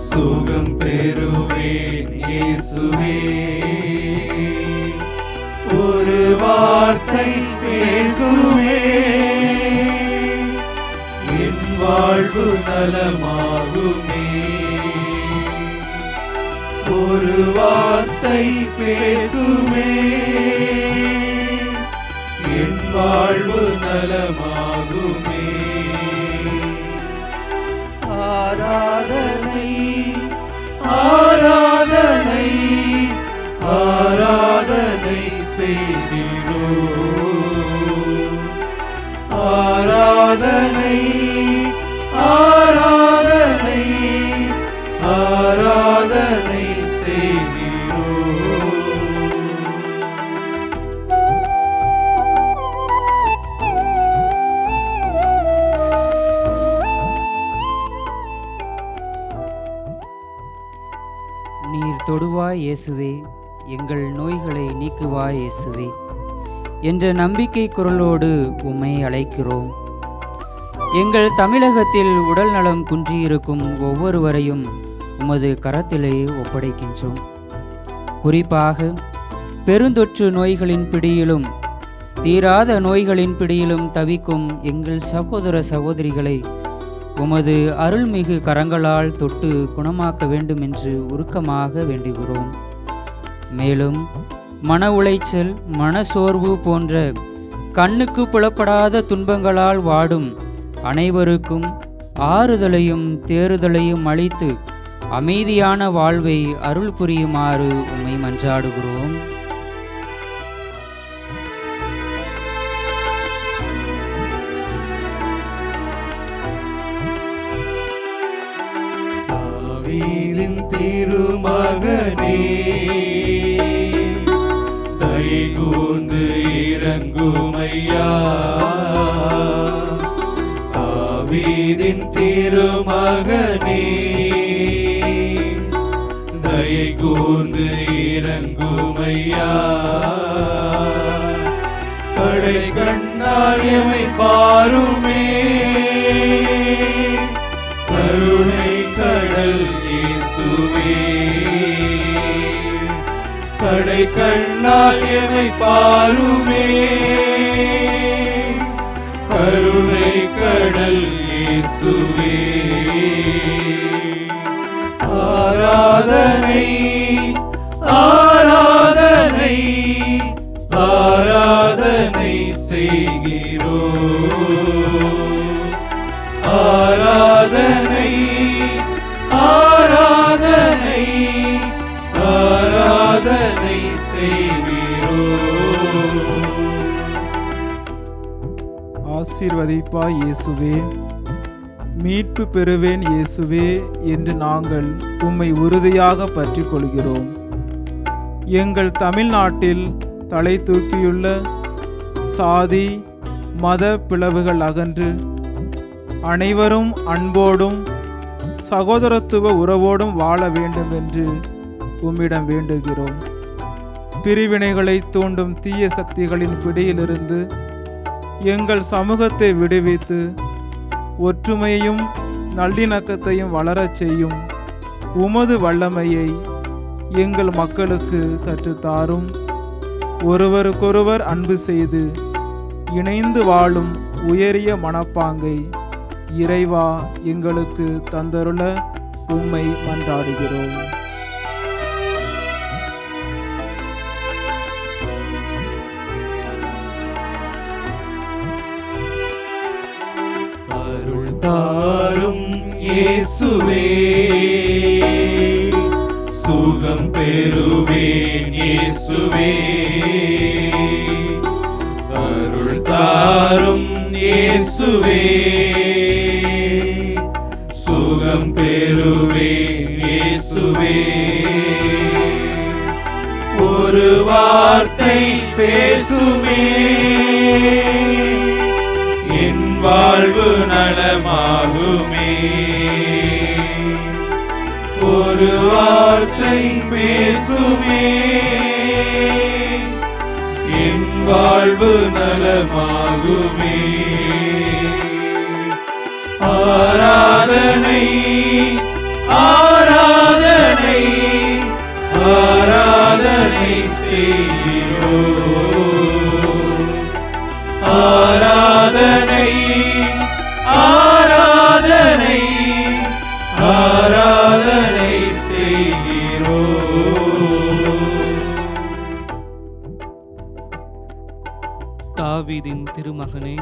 சுகம் பெறுவேன் இயேசுவே. ஒரு வார்த்தை பேசுவே, என் வாழ்வு நலமாகுமே. ஒரு வார்த்தை பேசுமே, என் வாழ்வு நலமாகுமே. ஆராதனை ஆராதனை ஆராதனை செய்கிறோ. ஆராதனை ஆராதனை ஆராதனை செய்கிறோ. நீர் தொடுவாய் இயேசுவே, எங்கள் நோய்களை நீக்குவாய் இயேசுவே என்ற நம்பிக்கை குரலோடு உம்மை அழைக்கிறோம். எங்கள் தமிழகத்தில் உடல் நலம் குன்றியிருக்கும் ஒவ்வொருவரையும் உமது கரத்திலே ஒப்படைக்கின்றோம். குறிப்பாக பெருந்தொற்று நோய்களின் பிடியிலும் தீராத நோய்களின் பிடியிலும் தவிக்கும் எங்கள் சகோதர சகோதரிகளை உமது அருள்மிகு கரங்களால் தொட்டு குணமாக்க வேண்டும் என்று உருக்கமாக வேண்டுகிறோம். மேலும் மன உளைச்சல், மனசோர்வு போன்ற கண்ணுக்கு புலப்படாத துன்பங்களால் வாடும் அனைவருக்கும் ஆறுதலையும் தேறுதலையும் அளித்து அமைதியான வாழ்வை அருள் புரியுமாறு உம்மை மன்றாடுகிறோம். தாவீதின் திருமகனே, தயை கூர்ந்து இறங்குமையா. தாவீதின் திருமகனே, தயை கூர்ந்து இறங்குமையா. கடை கண்ணால் எமை பாருமே, கருணை கடல் இயேசுவே. கடை கண்ணால் எமை பாருமே, கருணை கடல் இயேசுவே. ஆராதனை ஆராதனை ஆராதனை செய்கிறோ. ஆராதனை ஆராதனை ஆராதனை செய்கிறோ. ஆசீர்வதிப்பாய் இயேசுவே, மீட்பு பெறுவேன் இயேசுவே என்று நாங்கள் உம்மை உறுதியாக பற்றிக் கொள்கிறோம். எங்கள் தமிழ்நாட்டில் தலை தூக்கியுள்ள சாதி மத பிளவுகள் அகன்று அனைவரும் அன்போடும் சகோதரத்துவ உறவோடும் வாழ வேண்டும் என்று உம்மிடம் வேண்டுகிறோம். பிரிவினைகளை தூண்டும் தீய சக்திகளின் பிடியிலிருந்து எங்கள் சமூகத்தை விடுவித்து ஒற்றுமையையும் நல்லிணக்கத்தையும் வளரச் செய்யும் உமது வல்லமையை எங்கள் மக்களுக்கு கற்றுத்தாரும். ஒருவருக்கொருவர் அன்பு செய்து இணைந்து வாழும் உயரிய மனப்பாங்கை இறைவா எங்களுக்கு தந்தருள உம்மை மன்றாடுகிறோம். அருள் தாரும் இயேசுவே, சுகம் பெறுவேன் இயேசுவே. அருள் தாரும் இயேசுவே, சுகம் பெறுவேன் இயேசுவே. ஒரு வார்த்தை பேசுமே, என் வாழ்வு நலமாகுமே. ஒரு ஒரு வார்த்தை பேசுமே, என் வாழ்வு நலமாகுமே. ஆராதனை ஆராதனை ஆராதனை செய்கிறோம். ஆராதனை ஆராதனை ஆராதனை செய்கிறோம். தாவீதின் திருமகனே,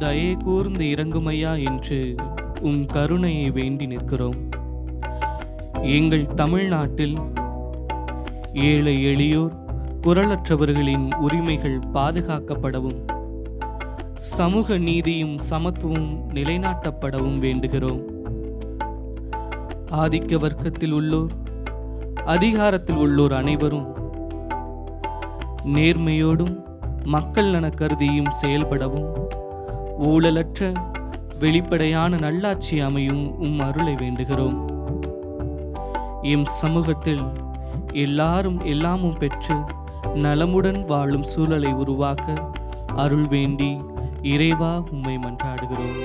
தயை கூர்ந்து இறங்குமையா என்று உம் கருணையை வேண்டி நிற்கிறோம். எங்கள் தமிழ்நாட்டில் ஏழை எளியோர் குரலற்றவர்களின் உரிமைகள் பாதுகாக்கப்படவும், சமூக நீதியும் சமத்துவம் நிலைநாட்டப்படவும் வேண்டுகிறோம். ஆதிக்க வர்க்கத்தில் உள்ளோர், அதிகாரத்தில் உள்ளோர் அனைவரும் நேர்மையோடும் மக்கள் நல கருதியும் செயல்படவும், ஊழலற்ற வெளிப்படையான நல்லாட்சி அமையும் உம் அருளை வேண்டுகிறோம். எம் சமூகத்தில் எல்லாரும் எல்லாமும் பெற்று நலமுடன் வாழும் சூழலை உருவாக்க அருள் வேண்டி இறைவா உம்மை மன்றாடுகிறோம்.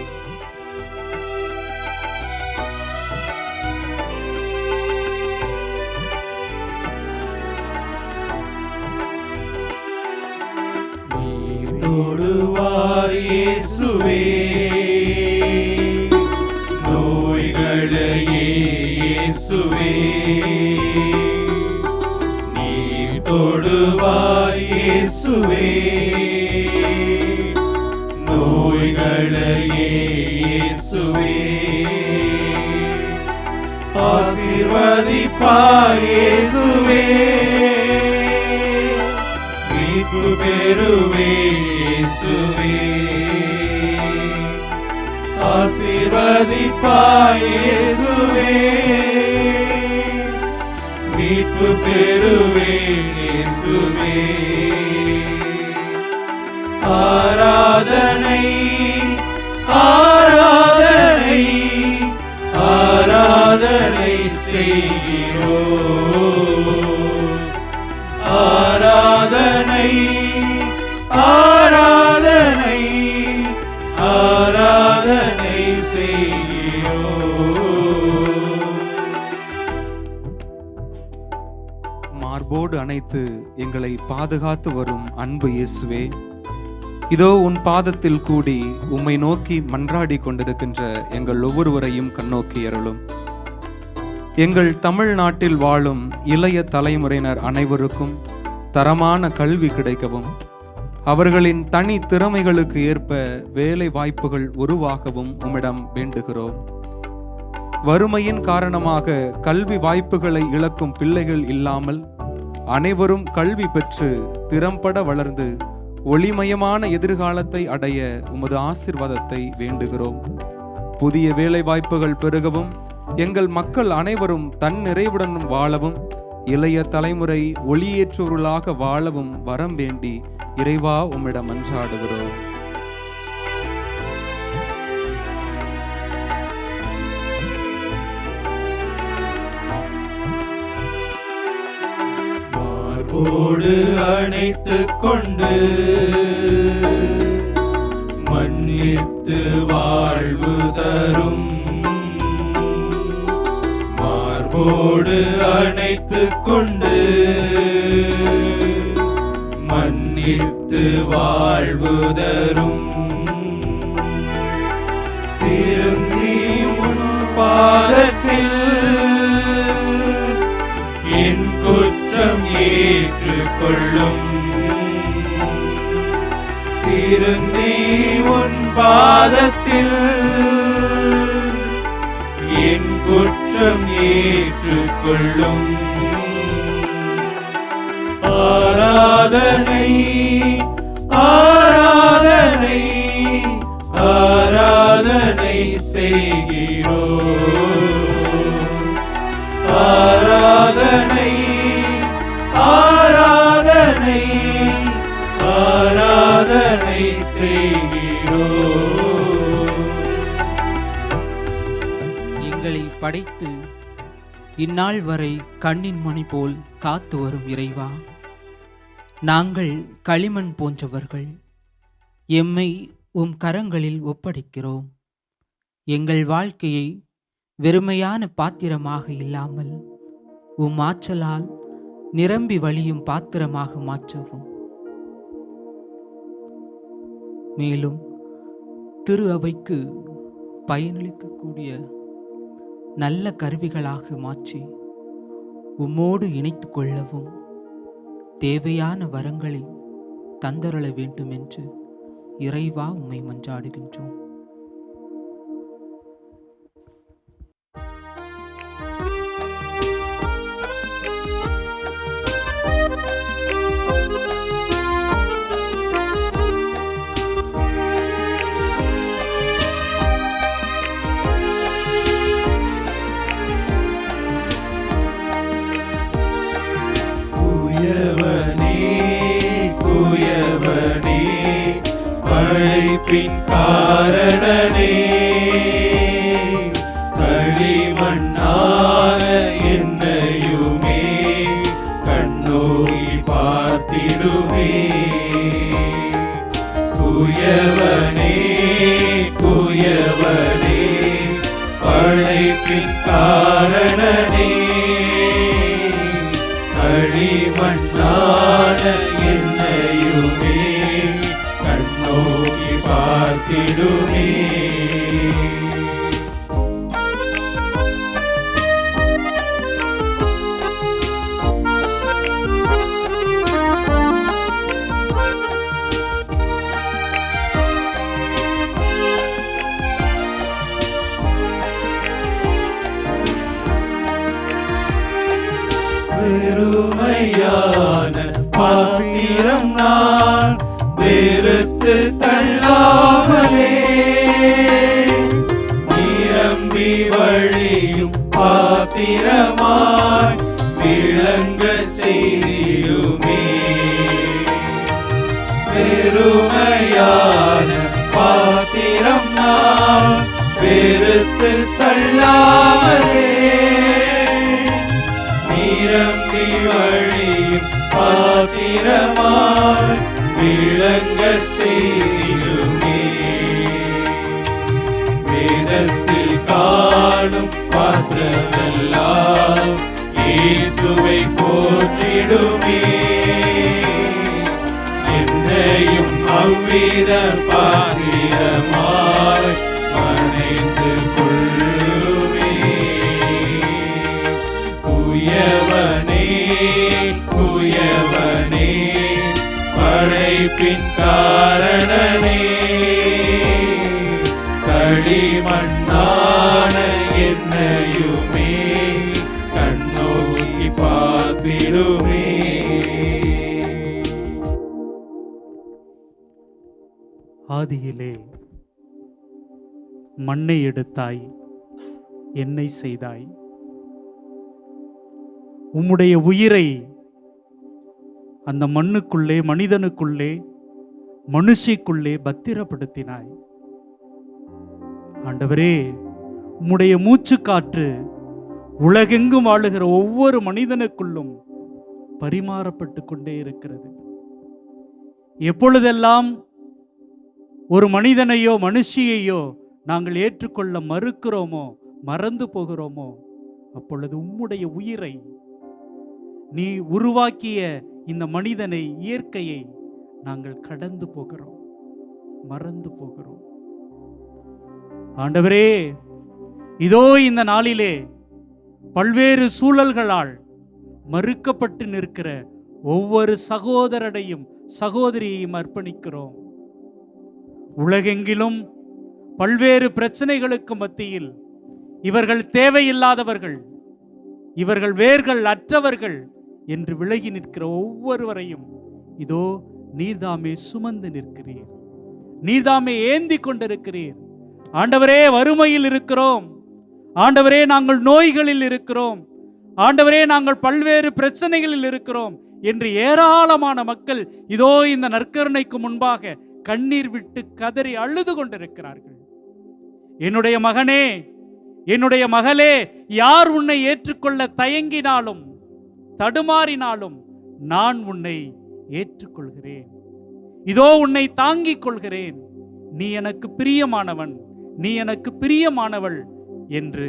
தொடுவார் இயேசுவே, நோய்களையே இயேசுவே. நீர் தொடுவார் இயேசுவே, நோய்களையே இயேசுவே. ஆசீர்வதிப்பார் இயேசுவே, மீட்பு பெறுவேன் இயேசுவே. ஆசீர்வதிப்பாய் இயேசுவே, மீட்பு பெறுவேன் இயேசுவே. ஆராதனை ஆராதனை ஆராதனை செய்கிறோம். ஆராதனை ஆராதனை ஆராதனை செய்கிறோம். மார்போடு அணைத்து எங்களை பாதுகாத்து வரும் அன்பு இயேசுவே, இதோ உன் பாதத்தில் கூடி உம்மை நோக்கி மன்றாடி கொண்டிருக்கின்ற எங்கள் ஒவ்வொருவரையும் கண்ணோக்கி அருளும். எங்கள் தமிழ்நாட்டில் வாழும் இளைய தலைமுறையினர் அனைவருக்கும் தரமான கல்வி கிடைக்கவும், அவர்களின் தனி திறமைகளுக்கு ஏற்ப வேலை வாய்ப்புகள் உருவாகவும் உம்மிடம் வேண்டுகிறோம். வறுமையின் காரணமாக கல்வி வாய்ப்புகளை இழக்கும் பிள்ளைகள் இல்லாமல் அனைவரும் கல்வி பெற்று திறம்பட வளர்ந்து ஒளிமயமான எதிர்காலத்தை அடைய உமது ஆசீர்வாதத்தை வேண்டுகிறோம். புதிய வேலை வாய்ப்புகள் பெருகவும், எங்கள் மக்கள் அனைவரும் தன்னிறைவுடன் வாழவும், இளைய தலைமுறை ஒளியேற்றுவர்களாக வாழவும் வரம் வேண்டி இறைவா உம்மிடம் மன்றாடுகிறோம். மார்போடு அணைத்துக் கொண்டு மன்னித்து வாழ்வு தரும், மார்போடு அணைத்துக் கொண்டு மன்னித்து வாழ்வு தரும். திருந்தி உன் பாதத்தில் என் குற்றம் ஏற்றுக்கொள்ளும். திருந்தி உன் பாதத்தில் என் குற்றம் ஏற்றுக்கொள்ளும். ஆராதனை ஆராதனை ஆராதனை செய்கிறோம். ஆராதனை ஆராதனை ஆராதனை செய்கிறோம். எங்களை படைத்து இந்நாள் வரை கண்ணின் மணி போல் காத்து வரும் இறைவா, நாங்கள் களிமண் போன்றவர்கள். எம்மை உம் கரங்களில் ஒப்படைக்கிறோம். எங்கள் வாழ்க்கையை வெறுமையான பாத்திரமாக இல்லாமல் உம் ஆற்றலால் நிரம்பி வழியும் பாத்திரமாக மாற்றவும். மேலும் திரு அவைக்கு பயனளிக்கக்கூடிய நல்ல கருவிகளாக மாற்றி உம்மோடு இணைத்து கொள்ளவும் தேவையான வரங்களை தந்தருள வேண்டும் என்று இறைவா உம்மை மன்றாடுகின்றோம். அழைப்பின் காரணனே, களிமண்ணான என்னையுமே கண்ணோக்கி பார்த்திடுமே. குயவனே குயவனே அழைப்பின் காரணனே, களிமண்ணான என்னையுமே கண்ணோக்கி பார்த்திடுமே. வெறுமையான பாத்திரம் நான் வெறுத்து தள்ளாமலே, நிரம்பி வழியும் பாத்திரமாய் விளங்கச் செய்திடுமே. வெறுமையான பாத்திரம் நான் வெறுத்து தள்ளாமலே, நிரம்பி வழியும் பாத்திரமாய் விளங்கச் செய்திடுமே. வேதத்தில் காணும் பாத்திரமெல்லாம் இயேசுவை போற்றிடுமே. என்னையும் அவ்வித பாத்திரமாய் அணைந்து கொள்ளுமே. குயவனே குயவனே படைப்பின் காரணனே, களிமண்ணான என்னையுமே கண்ணோக்கி பார்த்திடுமே. ஆதியிலே மண்ணை எடுத்தாய், என்னை செய்தாய். உம்முடைய உயிரை அந்த மண்ணுக்குள்ளே, மனிதனுக்குள்ளே, மனுஷிக்குள்ளே பத்திரப்படுத்தினாய். ஆண்டவரே, உம்முடைய மூச்சு காற்று உலகெங்கும் வாழுகிற ஒவ்வொரு மனிதனுக்குள்ளும் பரிமாறப்பட்டு கொண்டே இருக்கிறது. எப்பொழுதெல்லாம் ஒரு மனிதனையோ மனுஷியையோ நாங்கள் ஏற்றுக்கொள்ள மறுக்கிறோமோ, மறந்து போகிறோமோ, அப்பொழுது உம்முடைய உயிரை, நீ உருவாக்கிய இந்த மனிதனை, இயற்கையை நாங்கள் கடந்து போகிறோம், மறந்து போகிறோம். ஆண்டவரே, இதோ இந்த நாளிலே பல்வேறு சூழல்களால் மறுக்கப்பட்டு நிற்கிற ஒவ்வொரு சகோதரனையும் சகோதரியையும் அர்ப்பணிக்கிறோம். உலகெங்கிலும் பல்வேறு பிரச்சனைகளுக்கு மத்தியில் இவர்கள் தேவையில்லாதவர்கள், இவர்கள் வேர்கள் அற்றவர்கள் என்று விலகி நிற்கிற ஒவ்வொருவரையும் இதோ நீர்தாமே சுமந்து நிற்கிறீர், நீர்தாமே ஏந்தி கொண்டிருக்கிறீர். ஆண்டவரே, வறுமையில் இருக்கிறோம், ஆண்டவரே நாங்கள் நோய்களில் இருக்கிறோம், ஆண்டவரே நாங்கள் பல்வேறு பிரச்சனைகளில் இருக்கிறோம் என்று ஏராளமான மக்கள் இதோ இந்த நற்கருணைக்கு முன்பாக கண்ணீர் விட்டு கதறி அழுது கொண்டிருக்கிறார்கள். என்னுடைய மகனே, என்னுடைய மகளே, யார் உன்னை ஏற்றுக்கொள்ள தயங்கினாலும் தடுமாறினாலும் நான் உன்னை ஏற்றுக்கொள்கிறேன். இதோ உன்னை தாங்கிக் கொள்கிறேன். நீ எனக்கு பிரியமானவன், நீ எனக்கு பிரியமானவள் என்று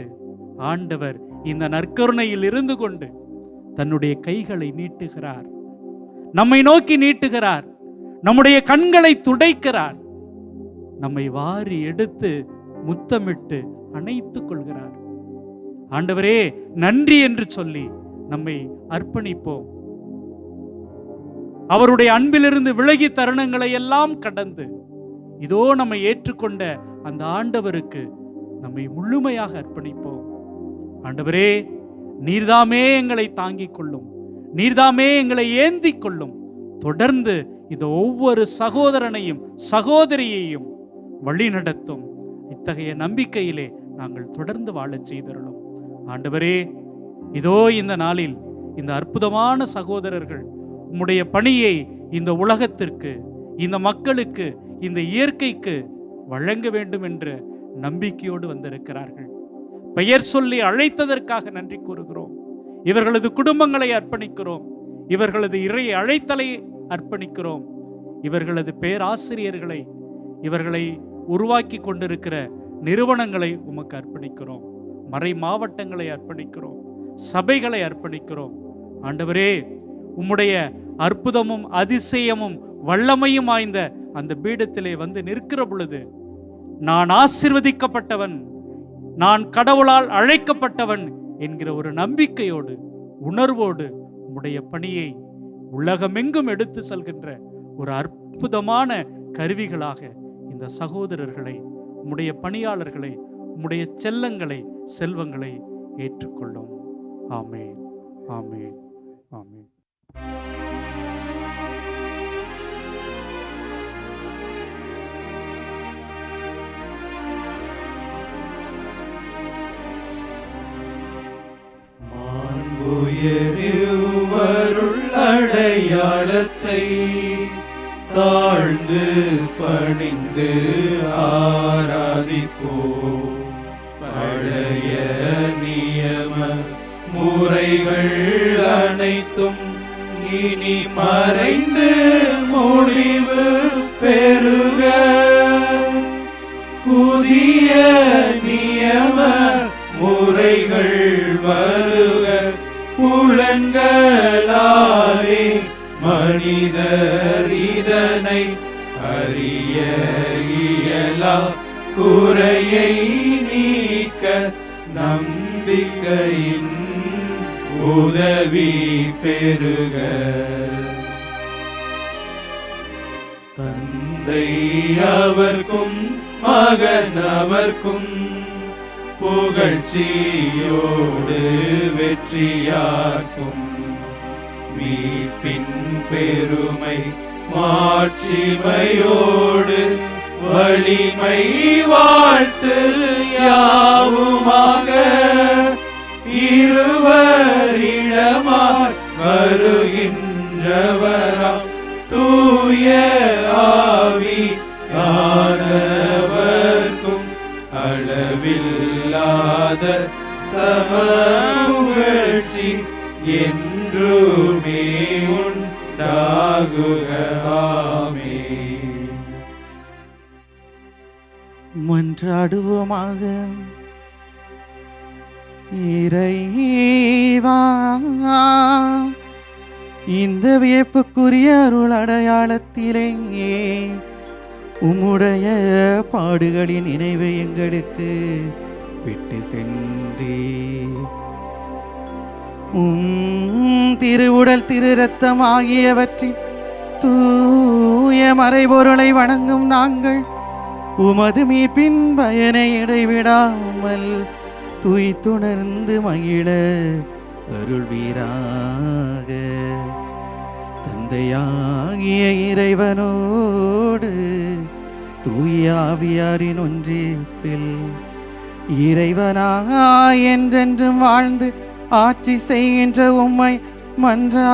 ஆண்டவர் இந்த நற்கருணையில் இருந்து கொண்டு தன்னுடைய கைகளை நீட்டுகிறார், நம்மை நோக்கி நீட்டுகிறார், நம்முடைய கண்களை துடைக்கிறார், நம்மை வாரி எடுத்து முத்தமிட்டு அணைத்துக் கொள்கிறார். ஆண்டவரே நன்றி என்று சொல்லி நம்மை அர்ப்பணிப்போம். அவருடைய அன்பிலிருந்து விலகி தருணங்களை எல்லாம் கடந்து இதோ நம்மை ஏற்றுக்கொண்ட அந்த ஆண்டவருக்கு நம்மை முழுமையாக அர்ப்பணிப்போம். ஆண்டவரே, நீர்தாமே எங்களை தாங்கிக் கொள்ளும், நீர்தாமே எங்களை ஏந்திக் கொள்ளும். தொடர்ந்து இந்த ஒவ்வொரு சகோதரனையும் சகோதரியையும் வழி நடத்தும். இத்தகைய நம்பிக்கையிலே நாங்கள் தொடர்ந்து வாழச் செய்தருளும். ஆண்டவரே, இதோ இந்த நாளில் இந்த அற்புதமான சகோதரர்கள் உம்முடைய பணியை இந்த உலகத்திற்கு, இந்த மக்களுக்கு, இந்த இயற்கைக்கு வழங்க வேண்டும் என்ற நம்பிக்கையோடு வந்திருக்கிறார்கள். பெயர் சொல்லி அழைத்ததற்காக நன்றி கூறுகிறோம். இவர்களது குடும்பங்களை அர்ப்பணிக்கிறோம், இவர்களது இறை அழைத்தலை அர்ப்பணிக்கிறோம், இவர்களது பேராசிரியர்களை, இவர்களை உருவாக்கி கொண்டிருக்கிற நிறுவனங்களை உமக்கு அர்ப்பணிக்கிறோம், மறை மாவட்டங்களை அர்ப்பணிக்கிறோம், சபைகளை அர்ப்பணிக்கிறோம். ஆண்டவரே, உம்முடைய அற்புதமும் அதிசயமும் வல்லமையும் வாய்ந்த அந்த பீடத்திலே வந்து நிற்கிற பொழுது நான் ஆசீர்வதிக்கப்பட்டவன், நான் கடவுளால் அழைக்கப்பட்டவன் என்கிற ஒரு நம்பிக்கையோடு உணர்வோடு உம்முடைய பணியை உலகமெங்கும் எடுத்து செல்கின்ற ஒரு அற்புதமான கருவிகளாக இந்த சகோதரர்களை, உம்முடைய பணியாளர்களை, உம்முடைய செல்லங்களை, செல்வங்களை ஏற்றுக்கொள்ளும். ஆமென், ஆமென், ஆமென். உயர்வருள் அடையாளத்தை தாழ்ந்து பணிந்து ஆராதிப்போம். பழைய நியம முறைகள் அனைத்தும் இனி மறைந்து முடிவு பெறுக. புதிய நியம முறைகள் வருக. புலன்களாலே மனிதர் இதனை அறிய இயலா. குறையை நீக்க நம்பிக்கையின் உதவி பெறுக. தந்தை அவர்க்கும் மகன் அவர்க்கும் புகழ்ச்சியோடு வெற்றியாக்கும். மீட்பின் பெருமை மாட்சிமையோடு வலிமை வாழ்த்து யாவுமாக. இருவரிடமாய் வருகின்றவராம் தூய ஆவி ஆனவர்க்கும் அளவில்லாத சமபுகழ்ச்சி என்றுமே உண்டாகுக. ஆமென். மன்றாடுவோமாக. இறைவா, இந்த வியப்புக்குரிய அருள் அடையாளத்திலே உம்முடைய பாடுகளின் நினைவை எங்களுக்கு விட்டு சென்றே திருவுடல் திரு ரத்தம் ஆகியவற்றின் தூய மறைபொருளை வணங்கும் நாங்கள் உமது மீட்பின் பயனை இடைவிடாமல் துய்த்துணர்ந்து மகிழ அருள்வீராக. தந்தையாகிய இறைவனோடு தூய ஆவியாரின் ஒன்றிப்பில் இறைவனாய் என்றென்றும் வாழ்ந்து ஆட்சி செய்கின்ற உம்மை மன்றாடுகின்றோம்.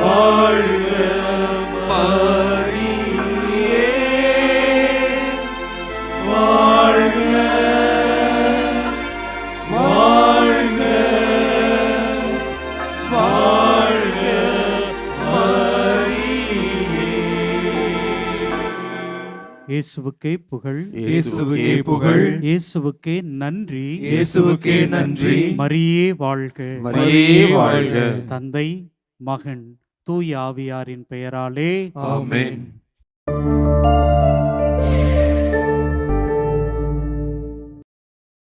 வாழ்க மரியே, வாழ்க வாழ்க வாழ்க இயேசுவுக்கே புகழ், இயேசுவுக்கே புகழ், இயேசுவுக்கே நன்றி, இயேசுவுக்கே நன்றி. மரியே வாழ்க, மரியே வாழ்க. தந்தை மகன் தூய ஆவியாரின் பெயராலே ஆமென்.